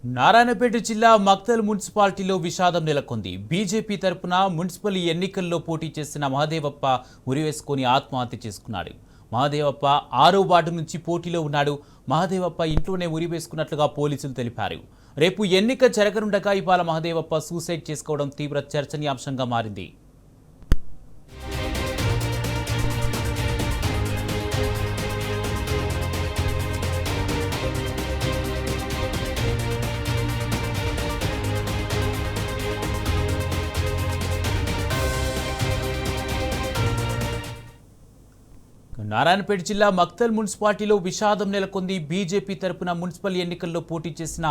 నారాయణపేట జిల్లా మక్తల్ మున్సిపాలిటీలో విషాదం నెలకొంది. బీజేపీ తరపున మున్సిపల్ ఎన్నికల్లో పోటీ చేసిన మహదేవప్ప ఉరివేసుకొని ఆత్మహత్య చేసుకున్నాడు. మహదేవప్ప 6వ వార్డు నుంచి పోటీలో ఉన్నాడు. మహదేవప్ప ఇంట్లోనే ఉరివేసుకున్నట్లుగా పోలీసులు తెలిపారు. రేపు ఎన్నిక జరగనుండగా ఇవాళ మహదేవప్ప సూసైడ్ చేసుకోవడం తీవ్ర చర్చనీయాంశంగా మారింది. నారాయణపేట జిల్లా మక్తల్ మున్సిపాలిటీలో విషాదం నెలకొంది. బీజేపీ తరపున మున్సిపల్ ఎన్నికల్లో పోటీ చేసిన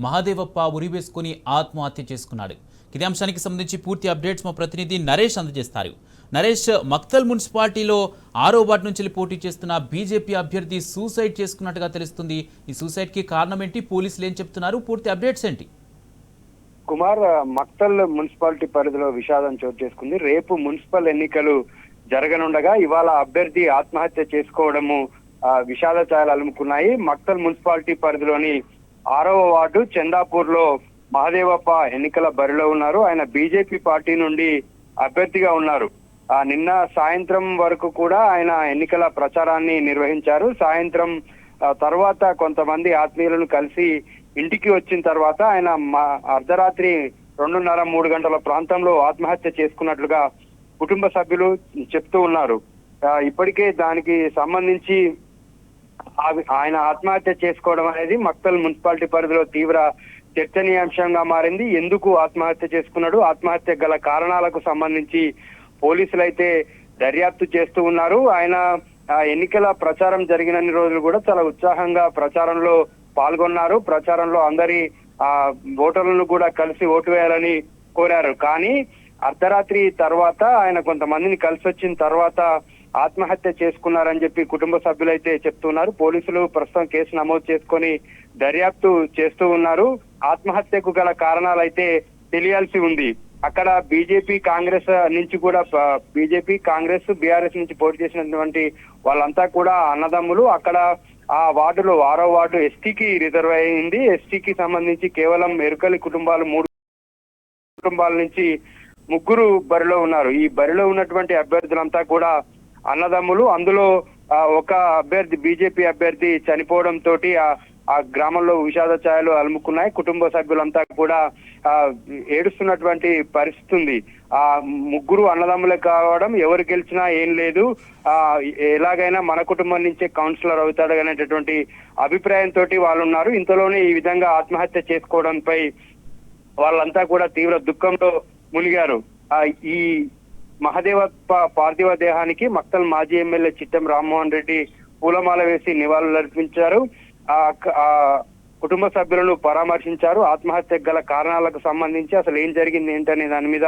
మహదేవప్ప ఉరివేసుకుని ఆత్మహత్య చేసుకున్నాడు. ఇదే అంశానికి సంబంధించి పూర్తి అప్డేట్స్ మా ప్రతినిధి నరేష్ అందజేస్తారు. నరేష్, మక్తల్ మున్సిపాలిటీలో 6వ వార్డు నుంచి పోటీ చేస్తున్న బీజేపీ అభ్యర్థి సూసైడ్ చేసుకున్నట్టుగా తెలుస్తుంది. ఈ సూసైడ్కి కారణం ఏంటి? పోలీసులు ఏం చెప్తున్నారు? పూర్తి అప్డేట్స్ ఏంటి? కుమార్, మక్తల్ మున్సిపాలిటీ పరిధిలో విషాదం చోటు చేసుకుంది. రేపు మున్సిపల్ ఎన్నికలు జరగనుండగా ఇవాళ అభ్యర్థి ఆత్మహత్య చేసుకోవడము విషాద ఛాయలు అలుముకున్నాయి. మక్తల్ మున్సిపాలిటీ పరిధిలోని 6వ వార్డు చందాపూర్ లో మహదేవప్ప ఎన్నికల బరిలో ఉన్నారు. ఆయన బీజేపీ పార్టీ నుండి అభ్యర్థిగా ఉన్నారు. నిన్న సాయంత్రం వరకు కూడా ఆయన ఎన్నికల ప్రచారాన్ని నిర్వహించారు. సాయంత్రం తర్వాత కొంతమంది ఆత్మీయులను కలిసి ఇంటికి వచ్చిన తర్వాత ఆయన అర్ధరాత్రి 2:30-3 గంటల ప్రాంతంలో ఆత్మహత్య చేసుకున్నట్లుగా కుటుంబ సభ్యులు చెప్తూ ఉన్నారు. ఇప్పటికే దానికి సంబంధించి ఆయన ఆత్మహత్య చేసుకోవడం అనేది మక్తల్ మున్సిపాలిటీ పరిధిలో తీవ్ర చర్చనీయాంశంగా మారింది. ఎందుకు ఆత్మహత్య చేసుకున్నాడు, ఆత్మహత్య గల కారణాలకు సంబంధించి పోలీసులు అయితే దర్యాప్తు చేస్తూ ఉన్నారు. ఆయన ఎన్నికల ప్రచారం జరిగినన్ని రోజులు కూడా చాలా ఉత్సాహంగా ప్రచారంలో పాల్గొన్నారు. ప్రచారంలో అందరి ఓటర్లను కూడా కలిసి ఓటు వేయాలని కోరారు. కానీ అర్ధరాత్రి తర్వాత ఆయన కొంతమందిని కలిసి వచ్చిన తర్వాత ఆత్మహత్య చేసుకున్నారని చెప్పి కుటుంబ సభ్యులైతే చెప్తున్నారు. పోలీసులు ప్రస్తుతం కేసు నమోదు చేసుకొని దర్యాప్తు చేస్తూ ఉన్నారు. ఆత్మహత్యకు గల కారణాలు అయితే తెలియాల్సి ఉంది. అక్కడ బీజేపీ కాంగ్రెస్ నుంచి కూడా బీజేపీ కాంగ్రెస్ బీఆర్ఎస్ నుంచి పోటీ చేసినటువంటి వాళ్ళంతా కూడా అన్నదమ్ములు. అక్కడ ఆ వార్డులో 6వ వార్డు ఎస్టీకి రిజర్వ్ అయింది. ఎస్టీకి సంబంధించి కేవలం ఎరుకలి కుటుంబాలు 3 కుటుంబాల నుంచి 3 బరిలో ఉన్నారు. ఈ బరిలో ఉన్నటువంటి అభ్యర్థులంతా కూడా అన్నదమ్ములు. అందులో ఒక అభ్యర్థి బీజేపీ అభ్యర్థి చనిపోవడం తోటి ఆ గ్రామంలో విషాద ఛాయలు అలుముకున్నాయి. కుటుంబ సభ్యులంతా కూడా ఏడుస్తున్నటువంటి పరిస్థితి ఉంది. 3 అన్నదమ్ములే కావడం, ఎవరు గెలిచినా ఏం లేదు, ఎలాగైనా మన కుటుంబం నుంచే కౌన్సిలర్ అవుతాడు అనేటటువంటి అభిప్రాయంతో వాళ్ళు ఉన్నారు. ఇంతలోనే ఈ విధంగా ఆత్మహత్య చేసుకోవడంపై వాళ్ళంతా కూడా తీవ్ర దుఃఖంలో మునిగారు. ఈ మహదేవప్ప పార్థివ దేహానికి మక్తల్ మాజీ ఎమ్మెల్యే చిట్టెం రామ్మోహన్ రెడ్డి పూలమాల వేసి నివాళులర్పించారు. కుటుంబ సభ్యులను పరామర్శించారు. ఆత్మహత్యకు గల కారణాలకు సంబంధించి అసలు ఏం జరిగింది ఏంటనే దాని మీద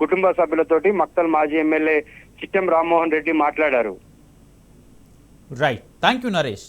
కుటుంబ సభ్యులతోటి మక్తల్ మాజీ ఎమ్మెల్యే చిట్టెం రామ్మోహన్ రెడ్డి మాట్లాడారు. Right, thank you Naresh.